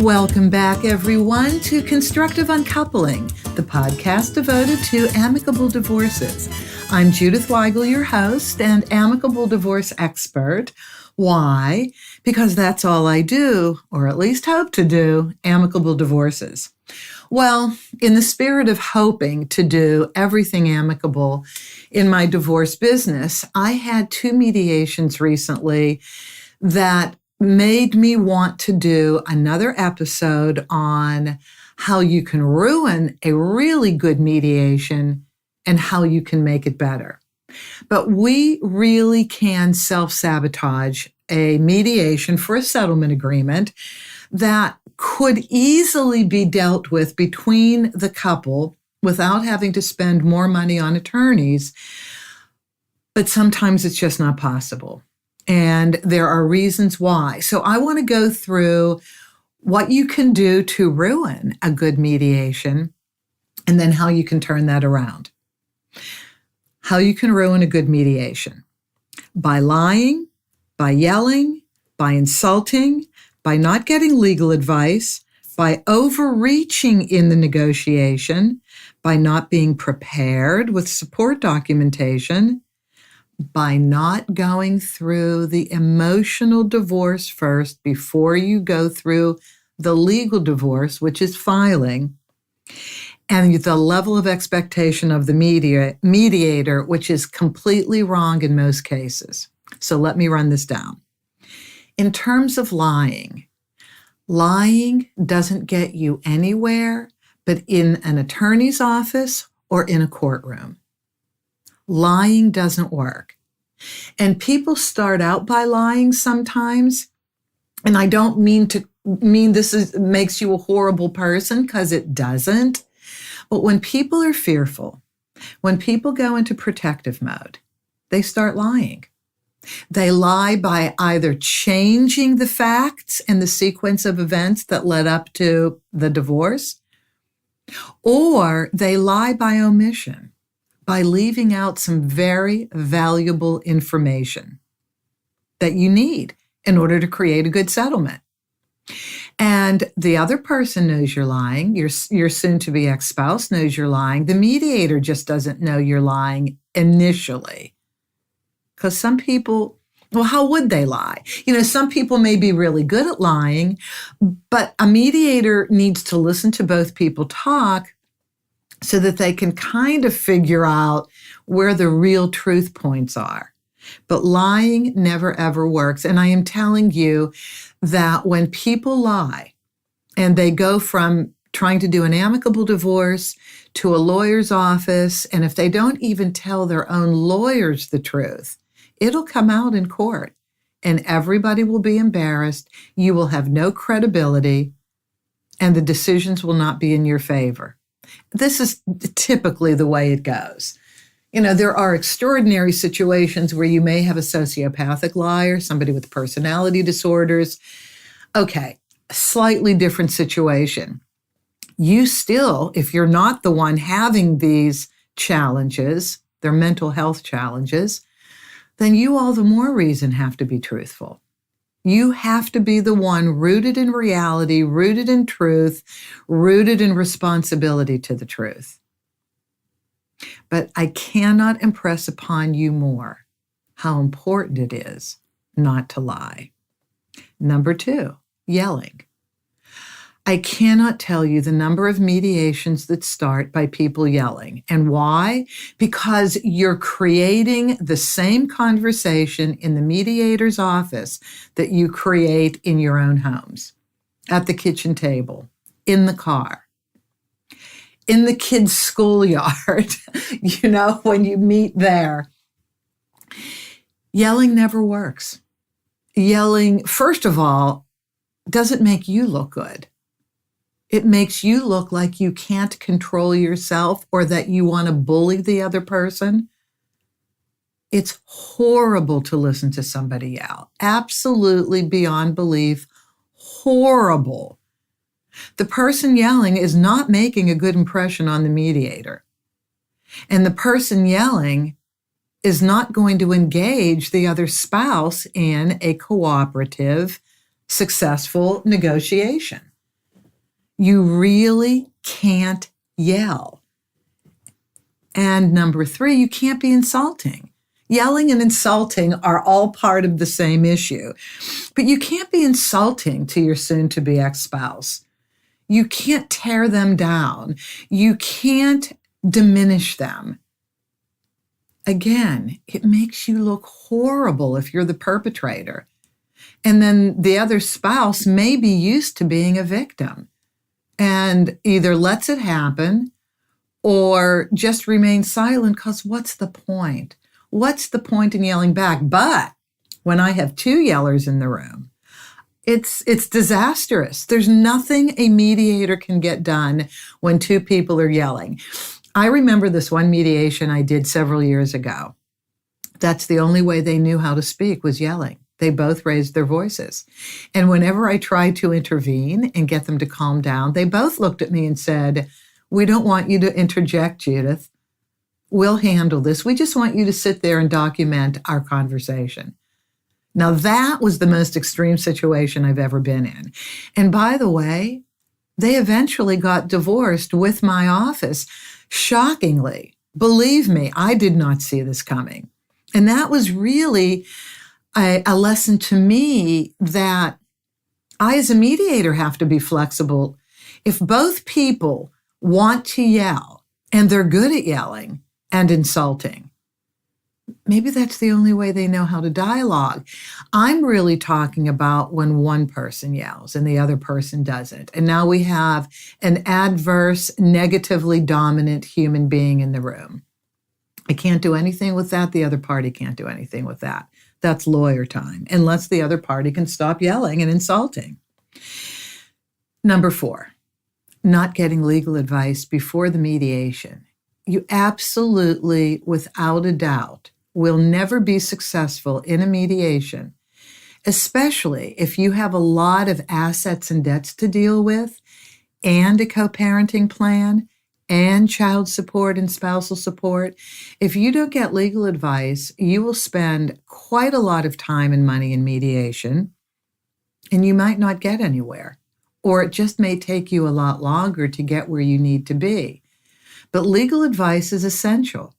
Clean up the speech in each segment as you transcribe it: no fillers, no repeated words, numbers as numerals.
Welcome back, everyone, to Constructive Uncoupling, the podcast devoted to amicable divorces. I'm Judith Weigel, your host and amicable divorce expert. Why? Because that's all I do, or at least hope to do, amicable divorces. Well, in the spirit of hoping to do everything amicable in my divorce business, I had 2 mediations recently that made me want to do another episode on how you can ruin a really good mediation and how you can make it better. But we really can self-sabotage a mediation for a settlement agreement that could easily be dealt with between the couple without having to spend more money on attorneys. But sometimes it's just not possible. And there are reasons why. So I want to go through what you can do to ruin a good mediation and then how you can turn that around. How you can ruin a good mediation. By lying, by yelling, by insulting, by not getting legal advice, by overreaching in the negotiation, by not being prepared with support documentation, by not going through the emotional divorce first before you go through the legal divorce, which is filing, and the level of expectation of the mediator, which is completely wrong in most cases. So let me run this down. In terms of lying doesn't get you anywhere but in an attorney's office or in a courtroom. Lying doesn't work. And people start out by lying sometimes. And I don't mean this makes you a horrible person, because it doesn't. But when people are fearful, when people go into protective mode, they start lying. They lie by either changing the facts and the sequence of events that led up to the divorce, or they lie by omission, by leaving out some very valuable information that you need in order to create a good settlement. And the other person knows you're lying. Your soon-to-be ex-spouse knows you're lying. The mediator just doesn't know you're lying initially. Because some people, well, how would they lie? Some people may be really good at lying, but a mediator needs to listen to both people talk so that they can kind of figure out where the real truth points are. But lying never, ever works. And I am telling you that when people lie and they go from trying to do an amicable divorce to a lawyer's office, and if they don't even tell their own lawyers the truth, it'll come out in court and everybody will be embarrassed. You will have no credibility and the decisions will not be in your favor. This is typically the way it goes. There are extraordinary situations where you may have a sociopathic liar, somebody with personality disorders. Okay, slightly different situation. You still, if you're not the one having these challenges, they're mental health challenges, then you all the more reason have to be truthful. You have to be the one rooted in reality, rooted in truth, rooted in responsibility to the truth. But I cannot impress upon you more how important it is not to lie. Number 2, yelling. I cannot tell you the number of mediations that start by people yelling. And why? Because you're creating the same conversation in the mediator's office that you create in your own homes, at the kitchen table, in the car, in the kids' schoolyard, when you meet there. Yelling never works. Yelling, first of all, doesn't make you look good. It makes you look like you can't control yourself or that you want to bully the other person. It's horrible to listen to somebody yell. Absolutely beyond belief, horrible. The person yelling is not making a good impression on the mediator. And the person yelling is not going to engage the other spouse in a cooperative, successful negotiation. You really can't yell. And number 3, you can't be insulting. Yelling and insulting are all part of the same issue. But you can't be insulting to your soon-to-be ex-spouse. You can't tear them down. You can't diminish them. Again, it makes you look horrible if you're the perpetrator. And then the other spouse may be used to being a victim and either lets it happen or just remains silent because what's the point? What's the point in yelling back? But when I have 2 yellers in the room, it's disastrous. There's nothing a mediator can get done when 2 people are yelling. I remember this one mediation I did several years ago. That's the only way they knew how to speak was yelling. They both raised their voices. And whenever I tried to intervene and get them to calm down, they both looked at me and said, "We don't want you to interject, Judith. We'll handle this. We just want you to sit there and document our conversation." Now, that was the most extreme situation I've ever been in. And by the way, they eventually got divorced with my office. Shockingly, believe me, I did not see this coming. And that was really a lesson to me that I, as a mediator, have to be flexible. If both people want to yell and they're good at yelling and insulting, maybe that's the only way they know how to dialogue. I'm really talking about when one person yells and the other person doesn't. And now we have an adverse, negatively dominant human being in the room. I can't do anything with that. The other party can't do anything with that. That's lawyer time, unless the other party can stop yelling and insulting. Number 4, not getting legal advice before the mediation. You absolutely, without a doubt, will never be successful in a mediation, especially if you have a lot of assets and debts to deal with and a co-parenting plan and child support and spousal support. If you don't get legal advice, you will spend quite a lot of time and money in mediation, and you might not get anywhere, or it just may take you a lot longer to get where you need to be. But legal advice is essential.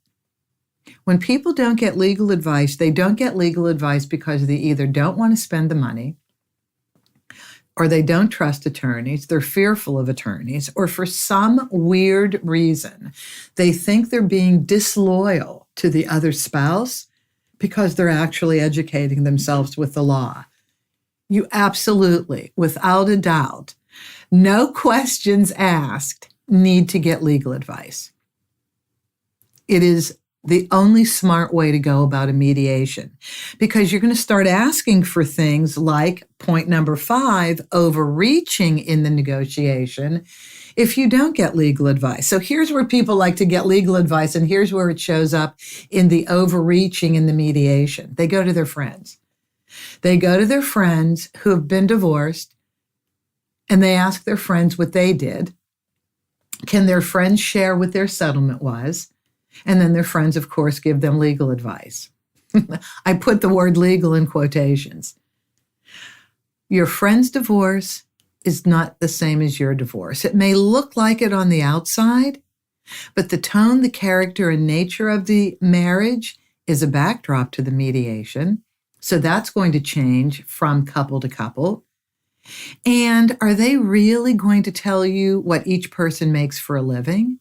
When people don't get legal advice, they don't get legal advice because they either don't want to spend the money, or they don't trust attorneys, they're fearful of attorneys, or for some weird reason, they think they're being disloyal to the other spouse because they're actually educating themselves with the law. You absolutely, without a doubt, no questions asked, need to get legal advice. It is the only smart way to go about a mediation, because you're going to start asking for things like point number 5, overreaching in the negotiation if you don't get legal advice. So here's where people like to get legal advice, and here's where it shows up in the overreaching in the mediation. They go to their friends. They go to their friends who have been divorced, and they ask their friends what they did. Can their friends share what their settlement was? And then their friends, of course, give them legal advice. I put the word legal in quotations. Your friend's divorce is not the same as your divorce. It may look like it on the outside, but the tone, the character, and nature of the marriage is a backdrop to the mediation. So that's going to change from couple to couple. And are they really going to tell you what each person makes for a living?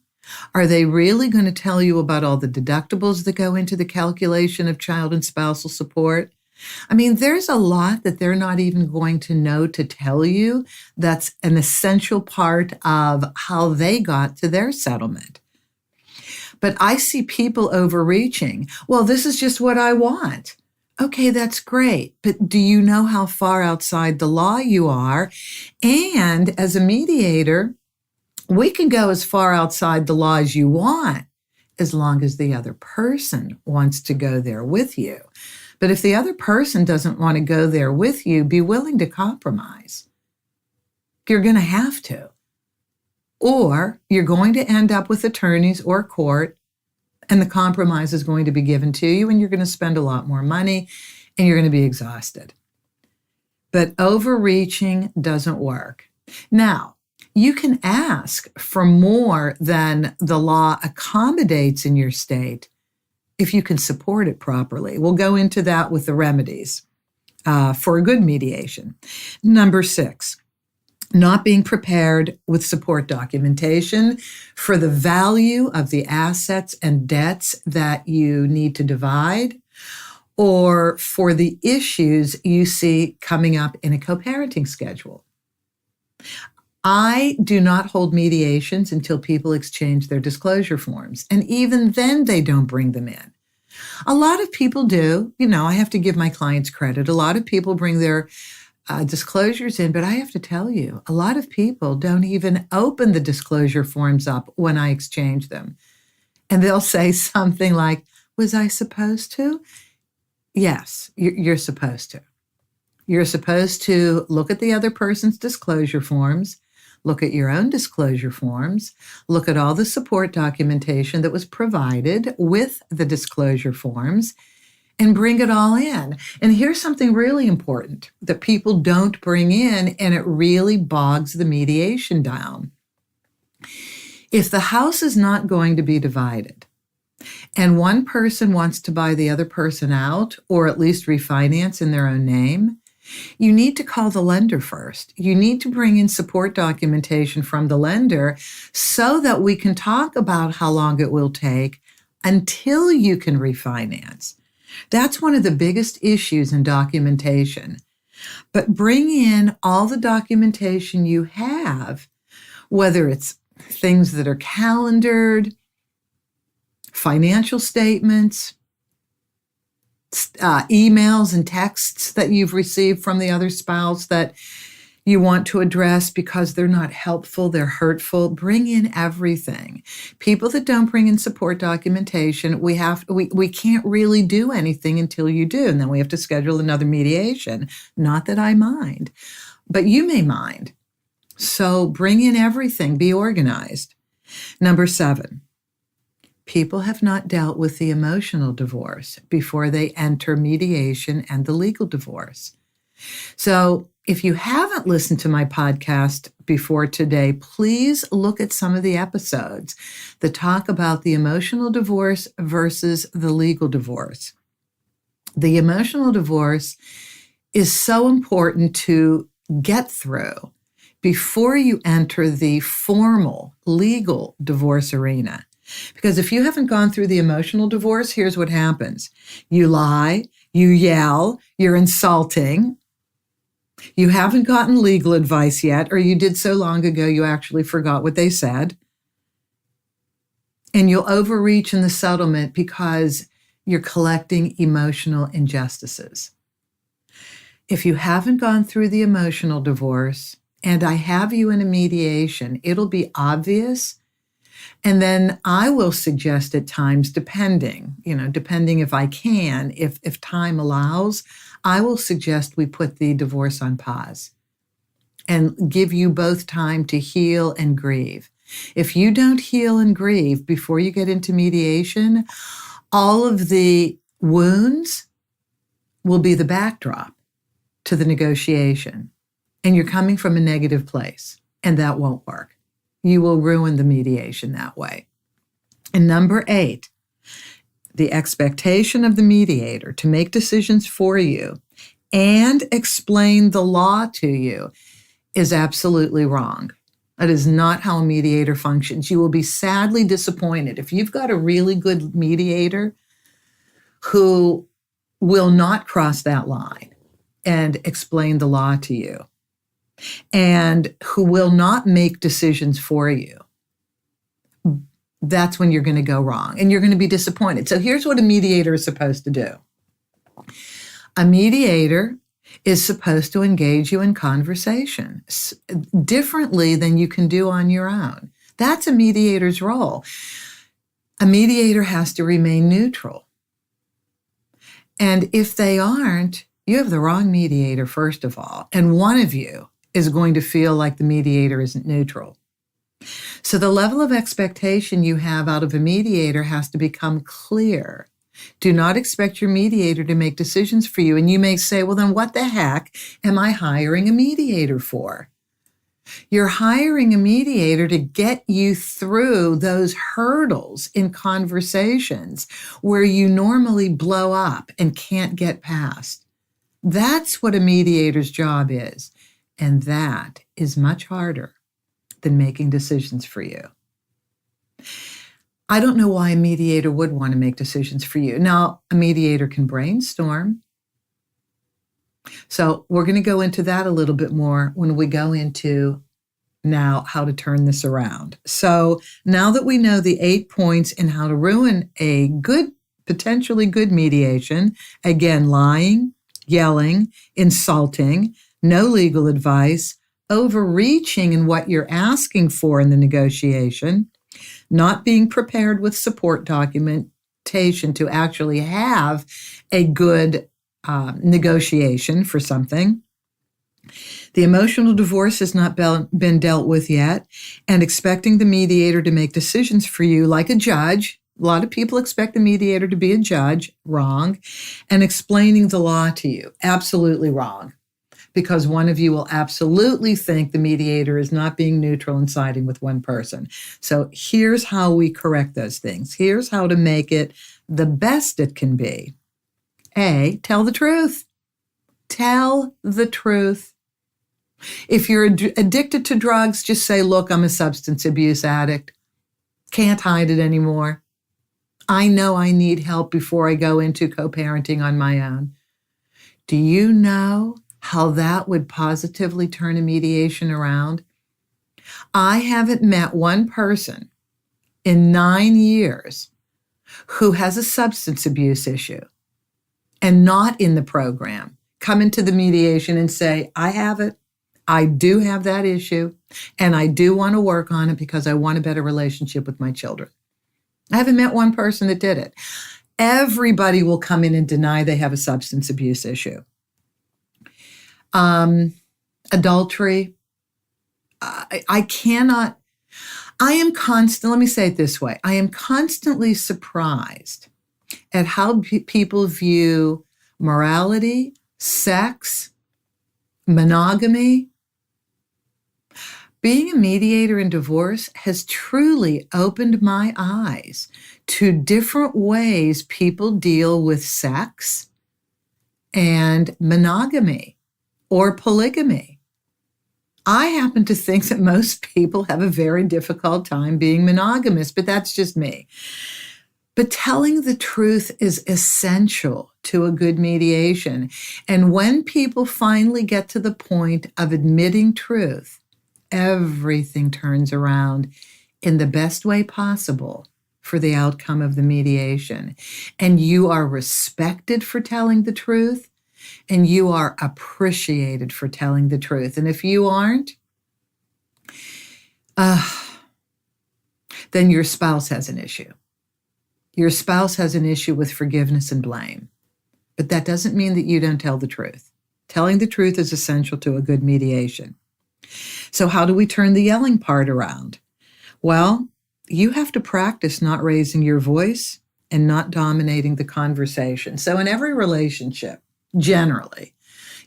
Are they really going to tell you about all the deductibles that go into the calculation of child and spousal support? I mean, there's a lot that they're not even going to know to tell you that's an essential part of how they got to their settlement. But I see people overreaching. Well, this is just what I want. Okay, that's great. But do you know how far outside the law you are? And as a mediator, we can go as far outside the law as you want, as long as the other person wants to go there with you. But if the other person doesn't want to go there with you, be willing to compromise. You're going to have to. Or you're going to end up with attorneys or court, and the compromise is going to be given to you, and you're going to spend a lot more money, and you're going to be exhausted. But overreaching doesn't work. Now, You can ask for more than the law accommodates in your state if you can support it properly. We'll go into that with the remedies for a good mediation. Number 6, not being prepared with support documentation for the value of the assets and debts that you need to divide, or for the issues you see coming up in a co-parenting schedule. I do not hold mediations until people exchange their disclosure forms, and even then they don't bring them in. A lot of people do. I have to give my clients credit. A lot of people bring their disclosures in, but I have to tell you, a lot of people don't even open the disclosure forms up when I exchange them. And they'll say something like, was I supposed to? Yes, you're supposed to. You're supposed to look at the other person's disclosure forms, look at your own disclosure forms, look at all the support documentation that was provided with the disclosure forms, and bring it all in. And here's something really important that people don't bring in, and it really bogs the mediation down. If the house is not going to be divided, and one person wants to buy the other person out, or at least refinance in their own name, you need to call the lender first. You need to bring in support documentation from the lender so that we can talk about how long it will take until you can refinance. That's one of the biggest issues in documentation. But bring in all the documentation you have, whether it's things that are calendared, financial statements, emails and texts that you've received from the other spouse that you want to address because they're not helpful, they're hurtful. Bring in everything. People that don't bring in support documentation, we can't really do anything until you do, and then we have to schedule another mediation. Not that I mind, but you may mind. So bring in everything, be organized. Number 7. People have not dealt with the emotional divorce before they enter mediation and the legal divorce. So if you haven't listened to my podcast before today, please look at some of the episodes that talk about the emotional divorce versus the legal divorce. The emotional divorce is so important to get through before you enter the formal legal divorce arena. Because if you haven't gone through the emotional divorce, here's what happens. You lie, you yell, you're insulting. You haven't gotten legal advice yet, or you did so long ago you actually forgot what they said. And you'll overreach in the settlement because you're collecting emotional injustices. If you haven't gone through the emotional divorce, and I have you in a mediation, it'll be obvious. And then I will suggest at times, depending if I can, if time allows, I will suggest we put the divorce on pause and give you both time to heal and grieve. If you don't heal and grieve before you get into mediation, all of the wounds will be the backdrop to the negotiation. And you're coming from a negative place, and that won't work. You will ruin the mediation that way. And number 8, the expectation of the mediator to make decisions for you and explain the law to you is absolutely wrong. That is not how a mediator functions. You will be sadly disappointed if you've got a really good mediator who will not cross that line and explain the law to you, and who will not make decisions for you. That's when you're going to go wrong and you're going to be disappointed. So here's what a mediator is supposed to do. A mediator is supposed to engage you in conversation differently than you can do on your own. That's a mediator's role. A mediator has to remain neutral. And if they aren't, you have the wrong mediator, first of all. And one of you is going to feel like the mediator isn't neutral. So the level of expectation you have out of a mediator has to become clear. Do not expect your mediator to make decisions for you. And you may say, well, then what the heck am I hiring a mediator for? You're hiring a mediator to get you through those hurdles in conversations where you normally blow up and can't get past. That's what a mediator's job is. And that is much harder than making decisions for you. I don't know why a mediator would want to make decisions for you. Now, a mediator can brainstorm. So we're going to go into that a little bit more when we go into now how to turn this around. So now that we know the 8 points in how to ruin a potentially good mediation, again, lying, yelling, insulting, no legal advice, overreaching in what you're asking for in the negotiation, not being prepared with support documentation to actually have a good negotiation for something. The emotional divorce has not been dealt with yet, and expecting the mediator to make decisions for you like a judge. A lot of people expect the mediator to be a judge, wrong, and explaining the law to you, absolutely wrong, because one of you will absolutely think the mediator is not being neutral and siding with one person. So here's how we correct those things. Here's how to make it the best it can be. A, tell the truth. Tell the truth. If you're addicted to drugs, just say, look, I'm a substance abuse addict. Can't hide it anymore. I know I need help before I go into co-parenting on my own. Do you know how that would positively turn a mediation around? I haven't met one person in 9 years who has a substance abuse issue and not in the program come into the mediation and say, I have it. I do have that issue, and I do want to work on it because I want a better relationship with my children. I haven't met one person that did it. Everybody will come in and deny they have a substance abuse issue. Adultery. Let me say it this way. I am constantly surprised at how people view morality, sex, monogamy. Being a mediator in divorce has truly opened my eyes to different ways people deal with sex and monogamy or polygamy. I happen to think that most people have a very difficult time being monogamous, but that's just me. But telling the truth is essential to a good mediation. And when people finally get to the point of admitting truth, everything turns around in the best way possible for the outcome of the mediation. And you are respected for telling the truth, and you are appreciated for telling the truth. And if you aren't, then your spouse has an issue. Your spouse has an issue with forgiveness and blame. But that doesn't mean that you don't tell the truth. Telling the truth is essential to a good mediation. So how do we turn the yelling part around? Well, you have to practice not raising your voice and not dominating the conversation. So in every relationship, generally,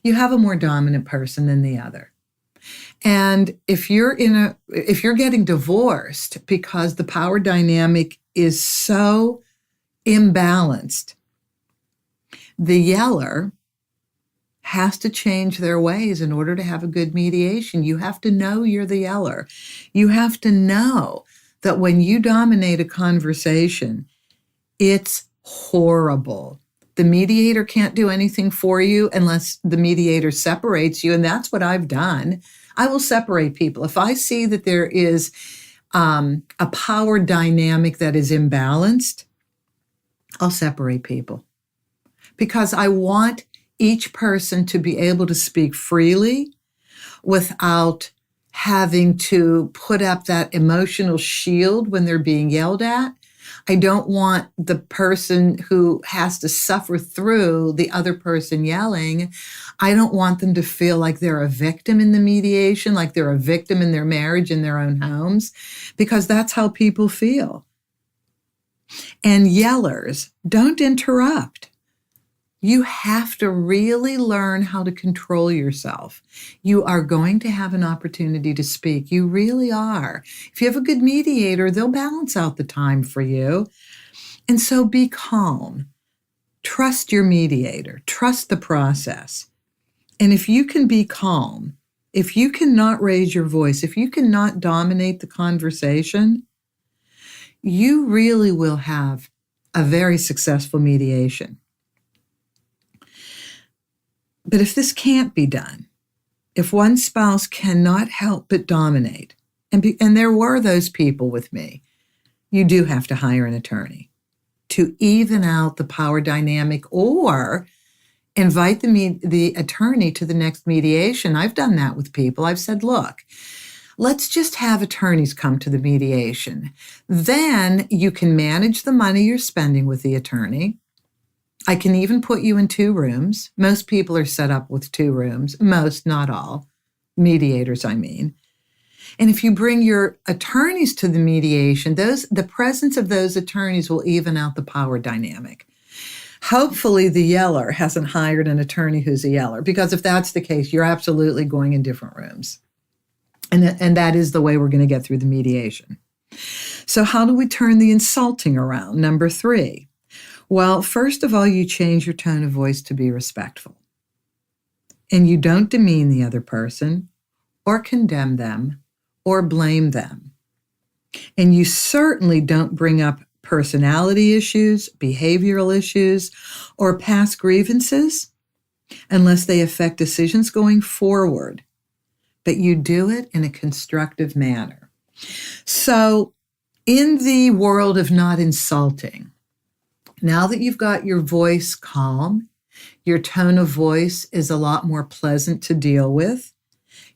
you have a more dominant person than the other. And if you're getting divorced because the power dynamic is so imbalanced, the yeller has to change their ways in order to have a good mediation. You have to know you're the yeller. You have to know that when you dominate a conversation, it's horrible. The mediator can't do anything for you unless the mediator separates you, and that's what I've done. I will separate people. If I see that there is a power dynamic that is imbalanced, I'll separate people because I want each person to be able to speak freely without having to put up that emotional shield when they're being yelled at. I don't want the person who has to suffer through the other person yelling. I don't want them to feel like they're a victim in the mediation, like they're a victim in their marriage, in their own homes, because that's how people feel. And yellers don't interrupt. You have to really learn how to control yourself. You are going to have an opportunity to speak. You really are. If you have a good mediator, they'll balance out the time for you. And so be calm. Trust your mediator. Trust the process. And if you can be calm, if you cannot raise your voice, if you cannot dominate the conversation, you really will have a very successful mediation. But if this can't be done, if one spouse cannot help but dominate, and there were those people with me, you do have to hire an attorney to even out the power dynamic, or invite the attorney to the next mediation. I've done that with people. I've said, look, let's just have attorneys come to the mediation. Then you can manage the money you're spending with the attorney. I can even put you in 2 rooms. Most people are set up with 2 rooms. Most, not all. Mediators, I mean. And if you bring your attorneys to the mediation, the presence of those attorneys will even out the power dynamic. Hopefully the yeller hasn't hired an attorney who's a yeller, because if that's the case, you're absolutely going in different rooms. And that is the way we're going to get through the mediation. So how do we turn the insulting around? Number 3. Well, first of all, you change your tone of voice to be respectful. And you don't demean the other person or condemn them or blame them. And you certainly don't bring up personality issues, behavioral issues, or past grievances unless they affect decisions going forward. But you do it in a constructive manner. So in the world of not insulting, now that you've got your voice calm, your tone of voice is a lot more pleasant to deal with.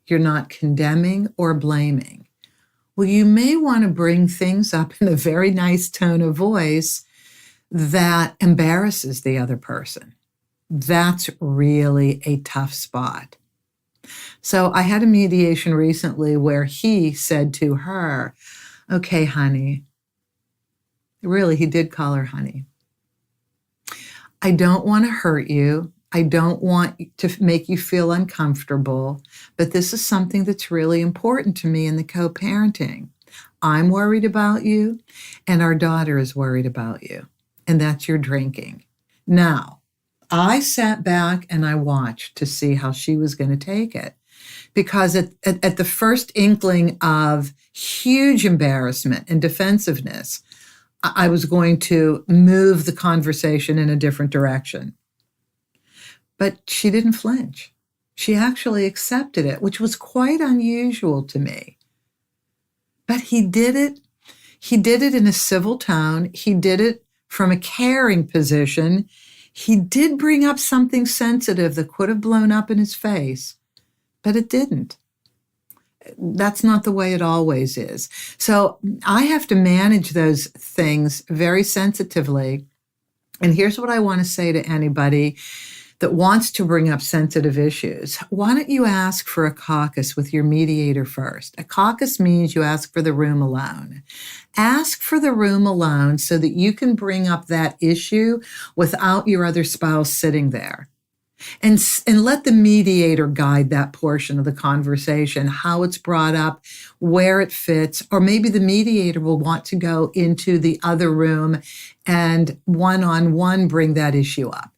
You're not condemning or blaming. Well, you may want to bring things up in a very nice tone of voice that embarrasses the other person. That's really a tough spot. So I had a mediation recently where he said to her, okay, honey, really, he did call her honey. I don't want to hurt you. I don't want to make you feel uncomfortable, but this is something that's really important to me in the co-parenting. I'm worried about you, and our daughter is worried about you, and that's your drinking. Now, I sat back and I watched to see how she was going to take it, because at the first inkling of huge embarrassment and defensiveness, I was going to move the conversation in a different direction. But she didn't flinch. She actually accepted it, which was quite unusual to me. But he did it. He did it in a civil tone. He did it from a caring position. He did bring up something sensitive that could have blown up in his face, but it didn't. That's not the way it always is. So I have to manage those things very sensitively. And here's what I want to say to anybody that wants to bring up sensitive issues. Why don't you ask for a caucus with your mediator first? A caucus means you ask for the room alone. Ask for the room alone so that you can bring up that issue without your other spouse sitting there. And let the mediator guide that portion of the conversation, how it's brought up, where it fits, or maybe the mediator will want to go into the other room and one-on-one bring that issue up,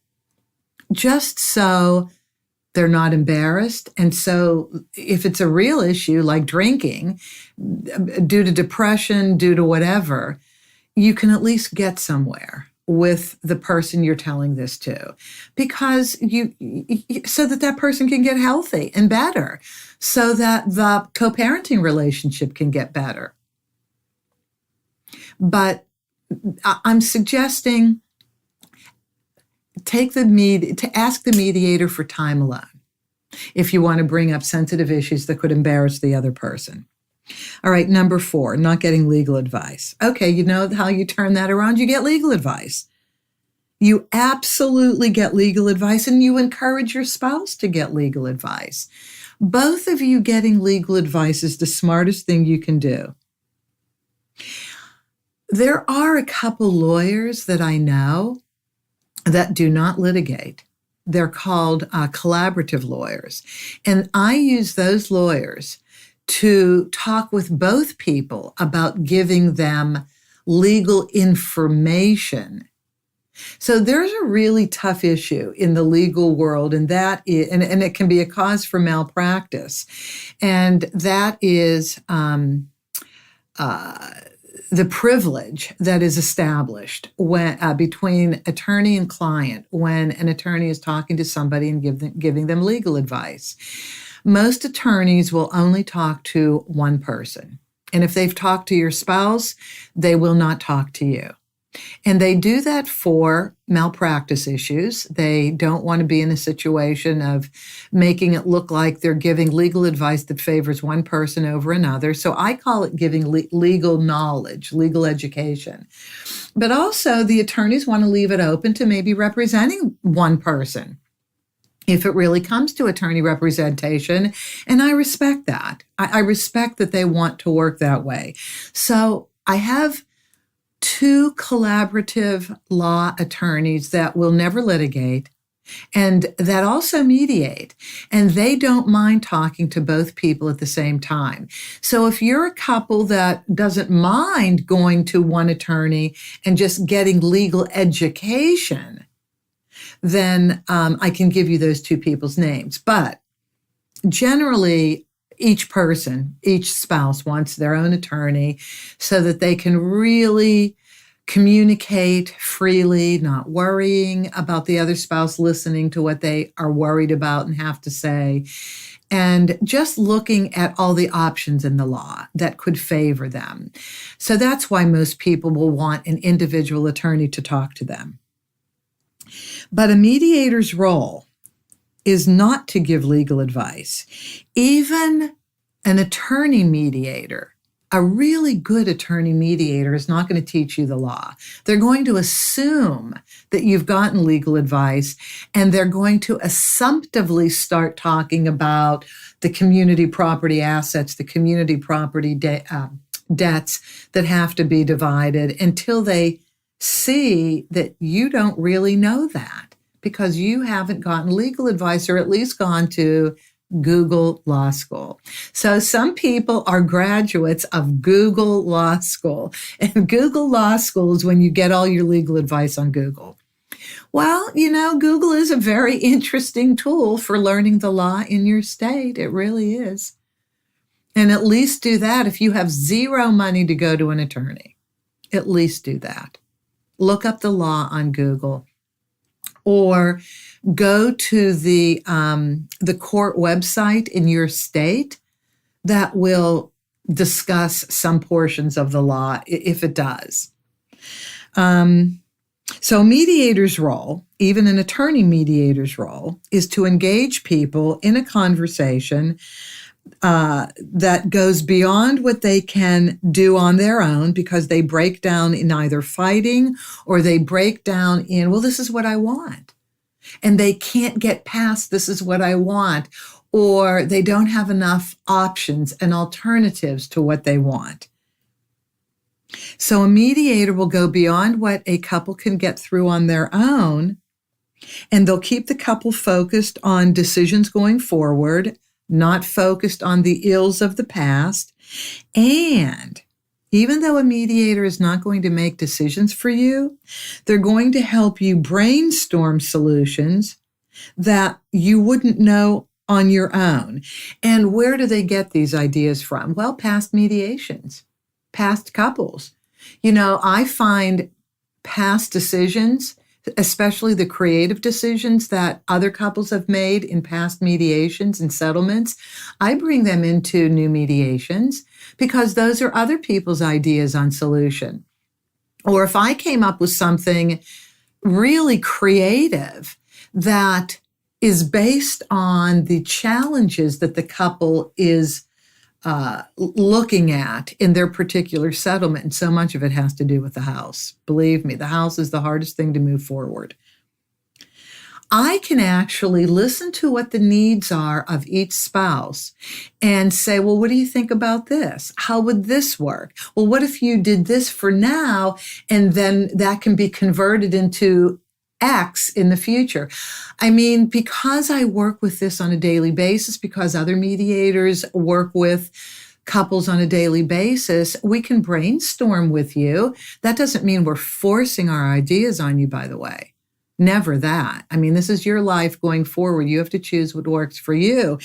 just so they're not embarrassed. And so if it's a real issue like drinking, due to depression, due to whatever, you can at least get somewhere with the person you're telling this to, because so that person can get healthy and better, so that the co-parenting relationship can get better. But I'm suggesting to ask the mediator for time alone if you want to bring up sensitive issues that could embarrass the other person. All right, number 4, not getting legal advice. Okay, you know how you turn that around? You get legal advice. You absolutely get legal advice, and you encourage your spouse to get legal advice. Both of you getting legal advice is the smartest thing you can do. There are a couple lawyers that I know that do not litigate. They're called collaborative lawyers. And I use those lawyers to talk with both people about giving them legal information. So there's a really tough issue in the legal world, and that is, and it can be a cause for malpractice, and that is the privilege that is established when between attorney and client when an attorney is talking to somebody and giving them legal advice. Most attorneys will only talk to one person. And if they've talked to your spouse, they will not talk to you. And they do that for malpractice issues. They don't want to be in a situation of making it look like they're giving legal advice that favors one person over another. So I call it giving legal knowledge, legal education. But also the attorneys want to leave it open to maybe representing one person if it really comes to attorney representation. And I respect that. I respect that they want to work that way. So I have 2 collaborative law attorneys that will never litigate and that also mediate. And they don't mind talking to both people at the same time. So if you're a couple that doesn't mind going to one attorney and just getting legal education, then I can give you those 2 people's names. But generally, each spouse wants their own attorney so that they can really communicate freely, not worrying about the other spouse listening to what they are worried about and have to say, and just looking at all the options in the law that could favor them. So that's why most people will want an individual attorney to talk to them. But a mediator's role is not to give legal advice. Even an attorney mediator, a really good attorney mediator, is not going to teach you the law. They're going to assume that you've gotten legal advice, and they're going to assumptively start talking about the community property assets, the community property debts that have to be divided until they see that you don't really know that, because you haven't gotten legal advice or at least gone to Google Law School. So some people are graduates of Google Law School, and Google Law School is when you get all your legal advice on Google. Well, Google is a very interesting tool for learning the law in your state. It really is. And at least do that if you have zero money to go to an attorney. At least do that. Look up the law on Google, or go to the court website in your state that will discuss some portions of the law, if it does. So mediator's role, even an attorney mediator's role, is to engage people in a conversation that goes beyond what they can do on their own, because they break down in either fighting or they break down in, well, this is what I want. And they can't get past, this is what I want, or they don't have enough options and alternatives to what they want. So a mediator will go beyond what a couple can get through on their own, and they'll keep the couple focused on decisions going forward, not focused on the ills of the past. And even though a mediator is not going to make decisions for you, they're going to help you brainstorm solutions that you wouldn't know on your own. And where do they get these ideas from? Well, past mediations, past couples. I find past decisions, especially the creative decisions that other couples have made in past mediations and settlements, I bring them into new mediations because those are other people's ideas on solution. Or if I came up with something really creative that is based on the challenges that the couple is looking at in their particular settlement. And so much of it has to do with the house. Believe me, the house is the hardest thing to move forward. I can actually listen to what the needs are of each spouse and say, well, what do you think about this? How would this work? Well, what if you did this for now, and then that can be converted into X in the future. I mean, because I work with this on a daily basis, because other mediators work with couples on a daily basis, we can brainstorm with you. That doesn't mean we're forcing our ideas on you, by the way. Never that. I mean, this is your life going forward. You have to choose what works for you.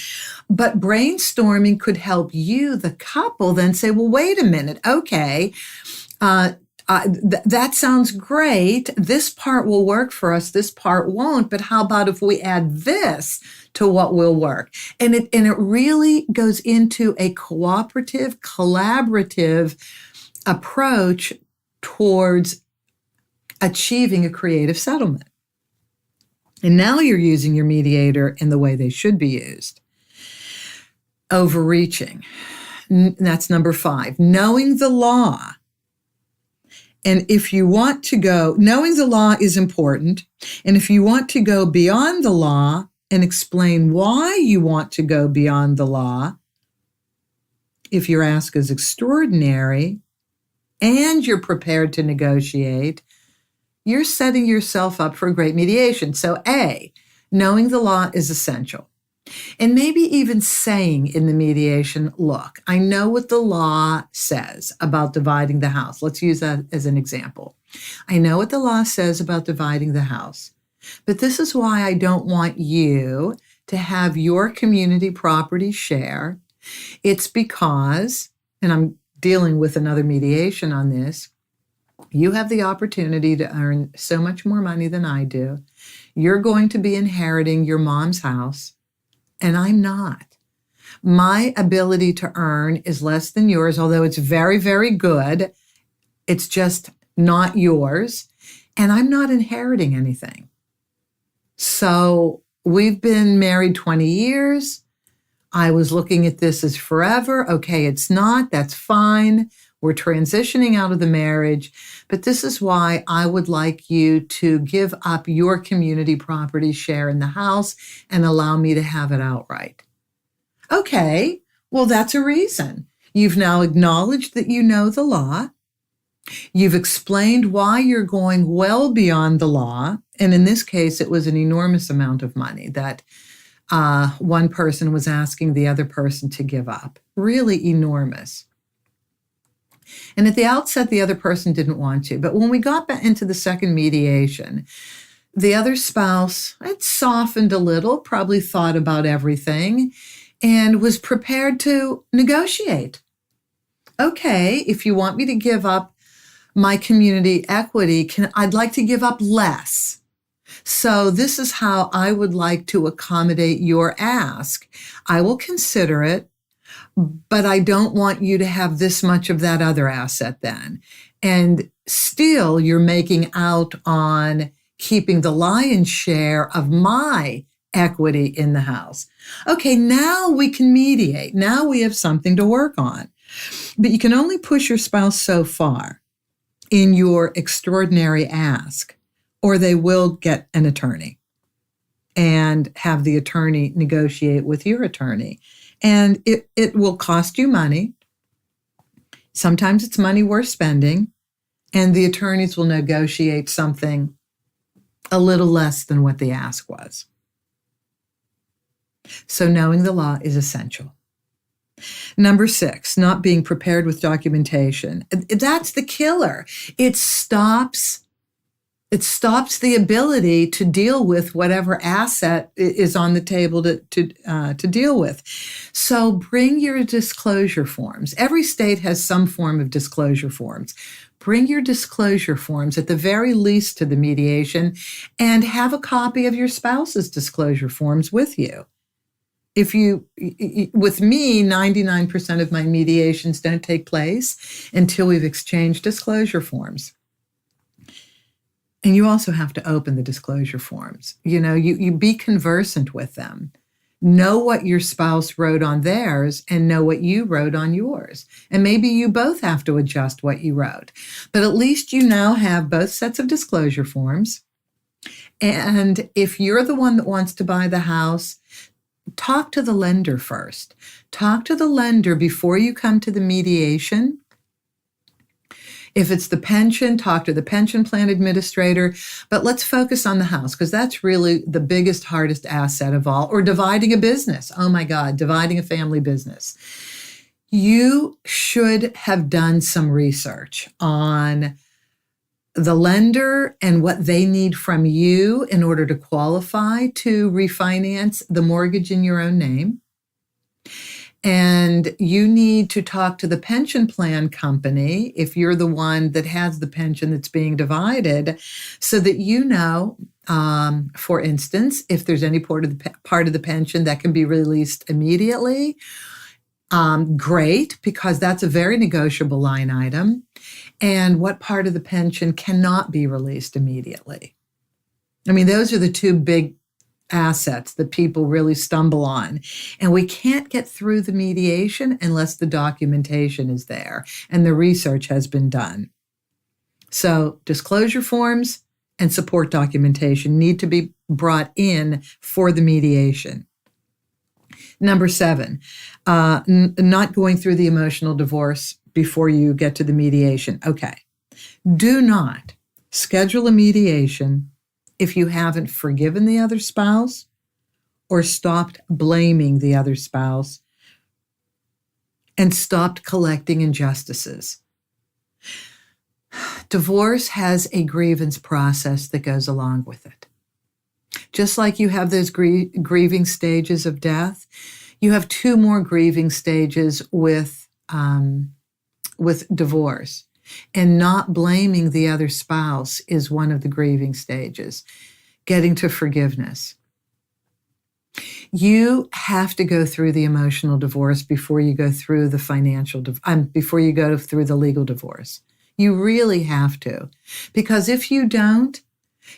But brainstorming could help you, the couple, then say, well, wait a minute. Okay. That sounds great. This part will work for us. This part won't. But how about if we add this to what will work? And it really goes into a cooperative, collaborative approach towards achieving a creative settlement. And now you're using your mediator in the way they should be used. Overreaching. That's number 5. Knowing the law. And if you want to go, knowing the law is important. And if you want to go beyond the law and explain why you want to go beyond the law, if your ask is extraordinary and you're prepared to negotiate, you're setting yourself up for a great mediation. So A, knowing the law is essential. And maybe even saying in the mediation, look, I know what the law says about dividing the house. Let's use that as an example. I know what the law says about dividing the house, but this is why I don't want you to have your community property share. It's because, and I'm dealing with another mediation on this, you have the opportunity to earn so much more money than I do. You're going to be inheriting your mom's house, and I'm not. My ability to earn is less than yours, although it's very, very good. It's just not yours, and I'm not inheriting anything. So we've been married 20 years. I was looking at this as forever. Okay, it's not. That's fine. We're transitioning out of the marriage, but this is why I would like you to give up your community property share in the house and allow me to have it outright. Okay, well, that's a reason. You've now acknowledged that you know the law. You've explained why you're going well beyond the law. And in this case, it was an enormous amount of money that one person was asking the other person to give up. Really enormous. And at the outset, the other person didn't want to. But when we got back into the second mediation, the other spouse had softened a little, probably thought about everything, and was prepared to negotiate. Okay, if you want me to give up my community equity, I'd like to give up less. So this is how I would like to accommodate your ask. I will consider it, but I don't want you to have this much of that other asset then. And still, you're making out on keeping the lion's share of my equity in the house. Okay, now we can mediate. Now we have something to work on. But you can only push your spouse so far in your extraordinary ask, or they will get an attorney and have the attorney negotiate with your attorney. And it will cost you money. Sometimes it's money worth spending, and the attorneys will negotiate something a little less than what the ask was. So knowing the law is essential. Number 6, not being prepared with documentation. That's the killer. It stops the ability to deal with whatever asset is on the table to deal with. So bring your disclosure forms. Every state has some form of disclosure forms. Bring your disclosure forms at the very least to the mediation and have a copy of your spouse's disclosure forms with you. With me, 99% of my mediations don't take place until we've exchanged disclosure forms. And you also have to open the disclosure forms. You be conversant with them. Know what your spouse wrote on theirs and know what you wrote on yours. And maybe you both have to adjust what you wrote. But at least you now have both sets of disclosure forms. And if you're the one that wants to buy the house, talk to the lender first. Talk to the lender before you come to the mediation If it's the pension, talk to the pension plan administrator. But let's focus on the house because that's really the biggest, hardest asset of all. Or dividing a business. Oh my God, dividing a family business. You should have done some research on the lender and what they need from you in order to qualify to refinance the mortgage in your own name. And you need to talk to the pension plan company if you're the one that has the pension that's being divided, so that you know, for instance, if there's any part of the pension that can be released immediately, great, because that's a very negotiable line item, and what part of the pension cannot be released immediately. I mean, those are the two big assets that people really stumble on. And we can't get through the mediation unless the documentation is there and the research has been done. So disclosure forms and support documentation need to be brought in for the mediation. Number 7, not going through the emotional divorce before you get to the mediation. Okay. Do not schedule a mediation if you haven't forgiven the other spouse or stopped blaming the other spouse and stopped collecting injustices. Divorce has a grievance process that goes along with it. Just like you have those grieving stages of death, you have 2 more grieving stages with divorce. And not blaming the other spouse is one of the grieving stages. Getting to forgiveness. You have to go through the emotional divorce before you go through the before you go through the legal divorce. You really have to. Because if you don't,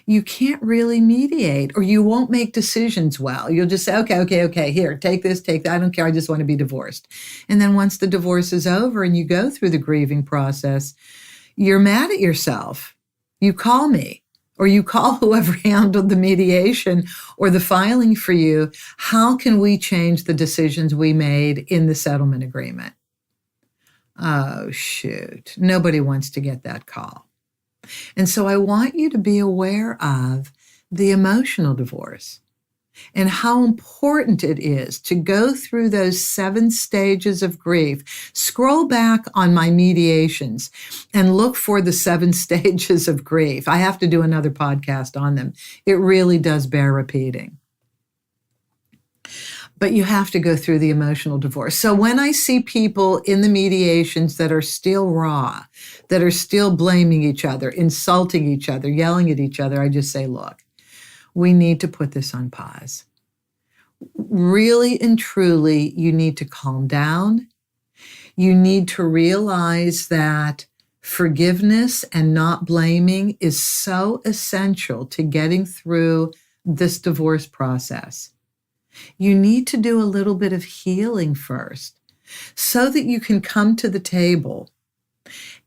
you can't really mediate, or you won't make decisions well. You'll just say, okay, here, take this, take that. I don't care. I just want to be divorced. And then once the divorce is over and you go through the grieving process, you're mad at yourself. You call me, or you call whoever handled the mediation or the filing for you. How can we change the decisions we made in the settlement agreement? Oh, shoot. Nobody wants to get that call. And so I want you to be aware of the emotional divorce and how important it is to go through those 7 stages of grief. Scroll back on my mediations and look for the 7 stages of grief. I have to do another podcast on them. It really does bear repeating. But you have to go through the emotional divorce. So when I see people in the mediations that are still raw, that are still blaming each other, insulting each other, yelling at each other, I just say, look, we need to put this on pause. Really and truly, you need to calm down. You need to realize that forgiveness and not blaming is so essential to getting through this divorce process. You need to do a little bit of healing first so that you can come to the table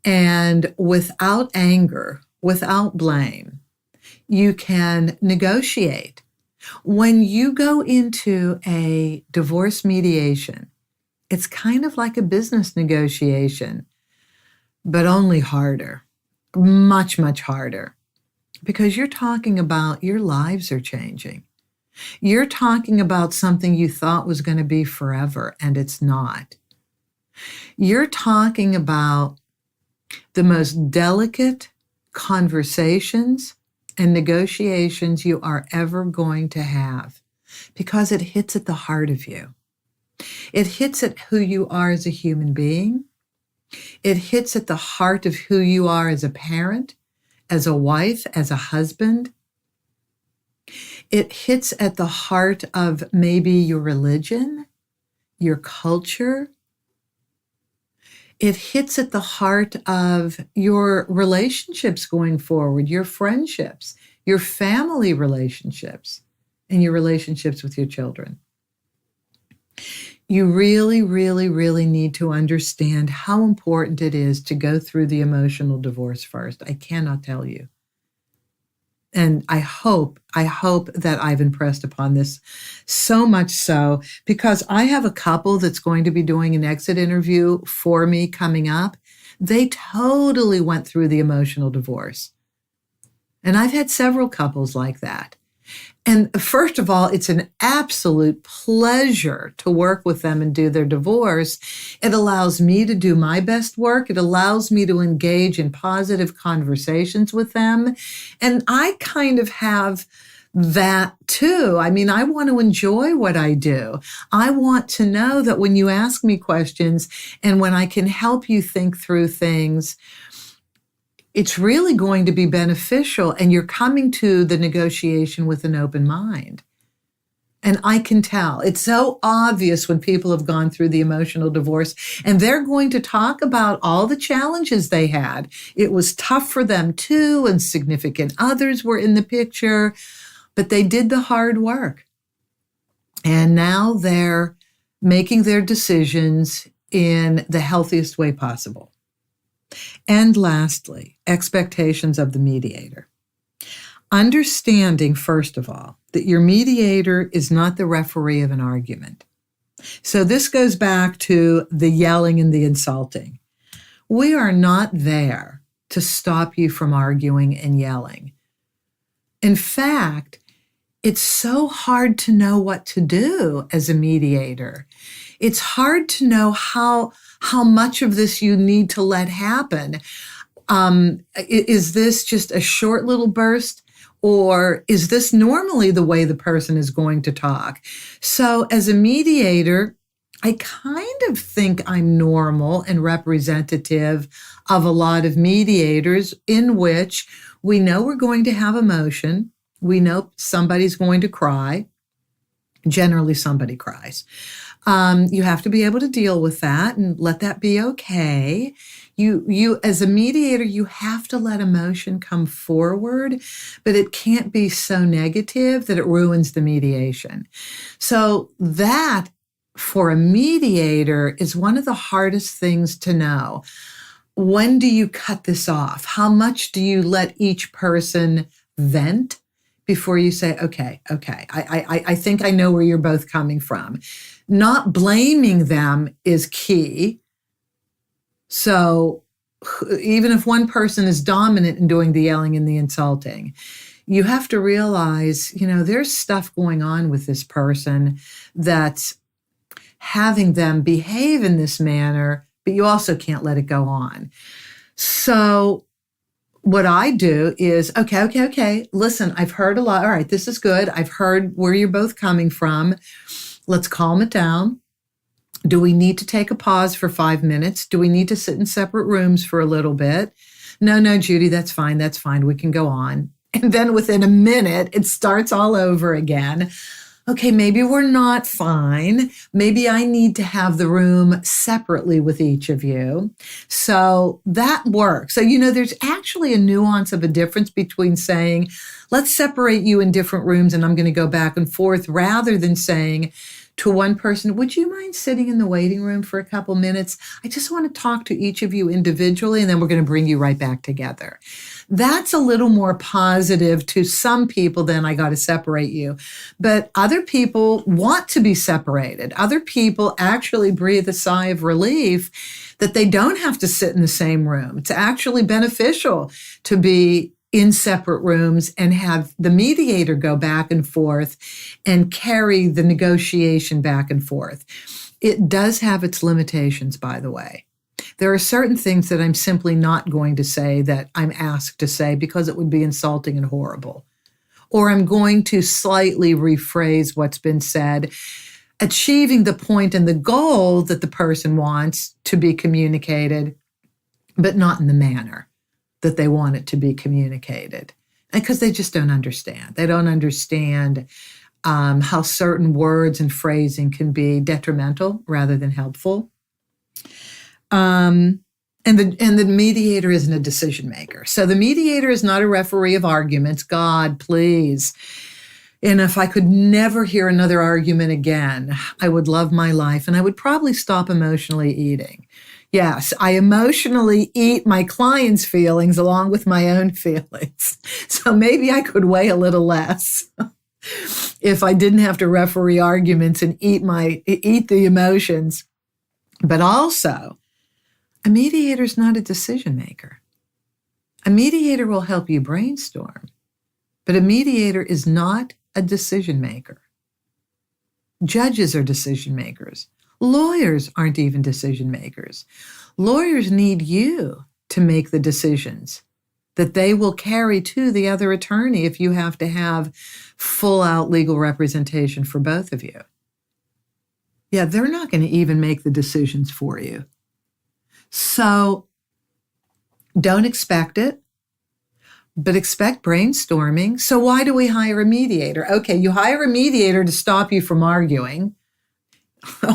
and without anger, without blame, you can negotiate. When you go into a divorce mediation, it's kind of like a business negotiation, but only harder, much, much harder, because you're talking about your lives are changing. You're talking about something you thought was going to be forever, and it's not. You're talking about the most delicate conversations and negotiations you are ever going to have, because it hits at the heart of you. It hits at who you are as a human being. It hits at the heart of who you are as a parent, as a wife, as a husband. It hits at the heart of maybe your religion, your culture. It hits at the heart of your relationships going forward, your friendships, your family relationships, and your relationships with your children. You really, really, really need to understand how important it is to go through the emotional divorce first. I cannot tell you. And I hope that I've impressed upon this so much so, because I have a couple that's going to be doing an exit interview for me coming up. They totally went through the emotional divorce. And I've had several couples like that. And first of all, it's an absolute pleasure to work with them and do their divorce. It allows me to do my best work. It allows me to engage in positive conversations with them. And I kind of have that too. I mean, I want to enjoy what I do. I want to know that when you ask me questions and when I can help you think through things, it's really going to be beneficial, and you're coming to the negotiation with an open mind. And I can tell. It's so obvious when people have gone through the emotional divorce, and they're going to talk about all the challenges they had. It was tough for them too, and significant others were in the picture, but they did the hard work. And now they're making their decisions in the healthiest way possible. And lastly, expectations of the mediator. Understanding, first of all, that your mediator is not the referee of an argument. So this goes back to the yelling and the insulting. We are not there to stop you from arguing and yelling. In fact, it's so hard to know what to do as a mediator. It's hard to know how much of this you need to let happen. Is this just a short little burst, or is this normally the way the person is going to talk? So as a mediator, I kind of think I'm normal and representative of a lot of mediators, in which we know we're going to have emotion. We know somebody's going to cry. Generally, somebody cries. You have to be able to deal with that and let that be okay. You, as a mediator, you have to let emotion come forward, but it can't be so negative that it ruins the mediation. So that, for a mediator, is one of the hardest things to know. When do you cut this off? How much do you let each person vent before you say, okay, I think I know where you're both coming from. Not blaming them is key. So even if one person is dominant in doing the yelling and the insulting, you have to realize, there's stuff going on with this person that's having them behave in this manner, but you also can't let it go on. So what I do is, okay, listen, I've heard a lot. All right, this is good. I've heard where you're both coming from. Let's calm it down. Do we need to take a pause for 5 minutes? Do we need to sit in separate rooms for a little bit? No, Judy, that's fine. We can go on. And then within a minute, it starts all over again. Okay, maybe we're not fine. Maybe I need to have the room separately with each of you. So that works. So, there's actually a nuance of a difference between saying, let's separate you in different rooms and I'm going to go back and forth, rather than saying to one person, would you mind sitting in the waiting room for a couple minutes? I just want to talk to each of you individually, and then we're going to bring you right back together. That's a little more positive to some people than I got to separate you. But other people want to be separated. Other people actually breathe a sigh of relief that they don't have to sit in the same room. It's actually beneficial to be in separate rooms and have the mediator go back and forth and carry the negotiation back and forth. It does have its limitations, by the way. There are certain things that I'm simply not going to say that I'm asked to say because it would be insulting and horrible. Or I'm going to slightly rephrase what's been said, achieving the point and the goal that the person wants to be communicated, but not in the manner that they want it to be communicated, because they just don't understand. They don't understand how certain words and phrasing can be detrimental rather than helpful. And the mediator isn't a decision maker. So the mediator is not a referee of arguments. God, please. And if I could never hear another argument again, I would love my life, and I would probably stop emotionally eating. Yes, I emotionally eat my clients' feelings along with my own feelings. So maybe I could weigh a little less if I didn't have to referee arguments and eat the emotions. But also, A mediator is not a decision maker. A mediator will help you brainstorm, but a mediator is not a decision maker. Judges are decision makers. Lawyers aren't even decision makers. Lawyers need you to make the decisions that they will carry to the other attorney if you have to have full-out legal representation for both of you. Yeah, they're not going to even make the decisions for you. So don't expect it, but expect brainstorming. So why do we hire a mediator? Okay, you hire a mediator to stop you from arguing,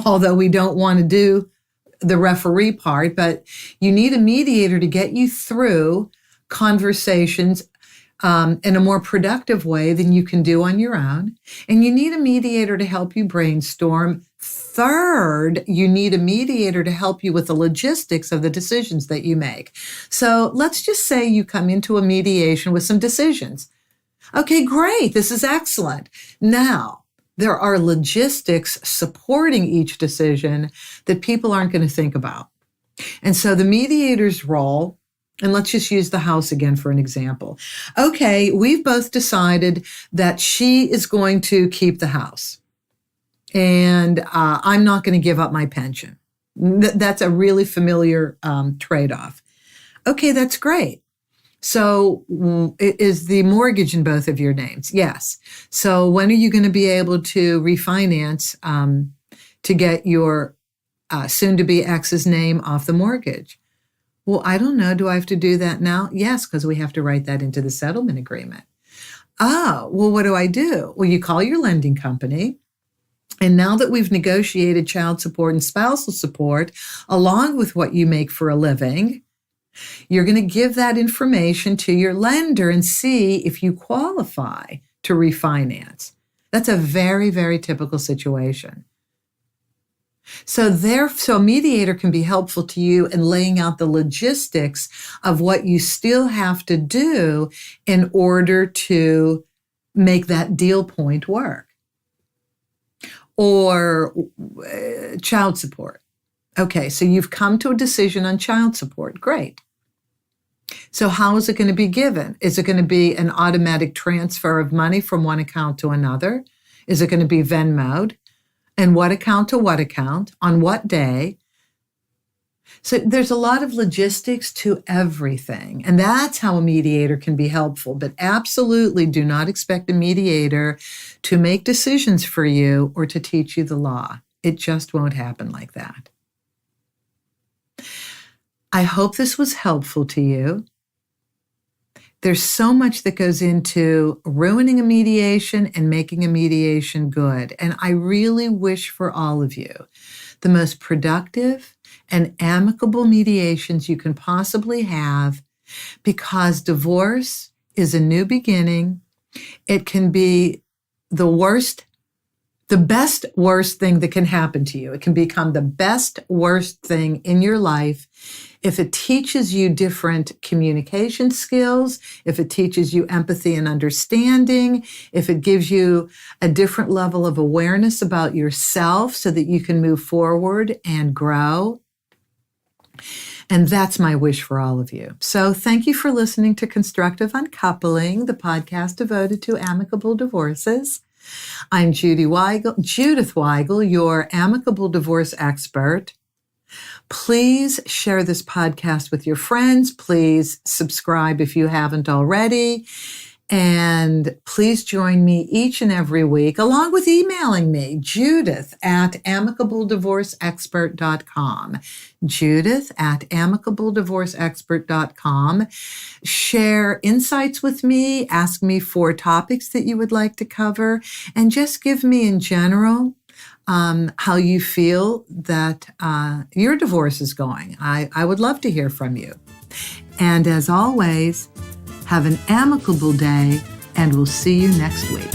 although we don't want to do the referee part, but you need a mediator to get you through conversations in a more productive way than you can do on your own. And you need a mediator to help you brainstorm. Third, you need a mediator to help you with the logistics of the decisions that you make. So let's just say you come into a mediation with some decisions. Okay, great. This is excellent. Now, there are logistics supporting each decision that people aren't going to think about. And so the mediator's role, and let's just use the house again for an example. Okay, we've both decided that she is going to keep the house, and I'm not going to give up my pension. That's a really familiar trade-off. Okay, that's great. So is the mortgage in both of your names? Yes. So when are you going to be able to refinance to get your soon-to-be ex's name off the mortgage? Well, I don't know. Do I have to do that now? Yes, because we have to write that into the settlement agreement. Oh, well, what do I do? Well, you call your lending company. And now that we've negotiated child support and spousal support, along with what you make for a living, you're going to give that information to your lender and see if you qualify to refinance. That's a very, very typical situation. So a mediator can be helpful to you in laying out the logistics of what you still have to do in order to make that deal point work. Or child support. Okay, so you've come to a decision on child support. Great. So how is it going to be given? Is it going to be an automatic transfer of money from one account to another? Is it going to be Venmo'd? And what account to what account? On what day? So there's a lot of logistics to everything. And that's how a mediator can be helpful. But absolutely do not expect a mediator to make decisions for you or to teach you the law. It just won't happen like that. I hope this was helpful to you. There's so much that goes into ruining a mediation and making a mediation good. And I really wish for all of you the most productive and amicable mediations you can possibly have, because divorce is a new beginning. It can be the best worst thing that can happen to you. It can become the best worst thing in your life if it teaches you different communication skills, if it teaches you empathy and understanding, if it gives you a different level of awareness about yourself so that you can move forward and grow. And that's my wish for all of you. So thank you for listening to Constructive Uncoupling, the podcast devoted to amicable divorces. I'm Judith Weigel, your amicable divorce expert. Please share this podcast with your friends. Please subscribe if you haven't already. And please join me each and every week, along with emailing me, Judith@amicableddivorceexpert.com. Judith@amicableddivorceexpert.com. Share insights with me, ask me for topics that you would like to cover, and just give me in general how you feel that your divorce is going. I would love to hear from you. And as always, have an amicable day, and we'll see you next week.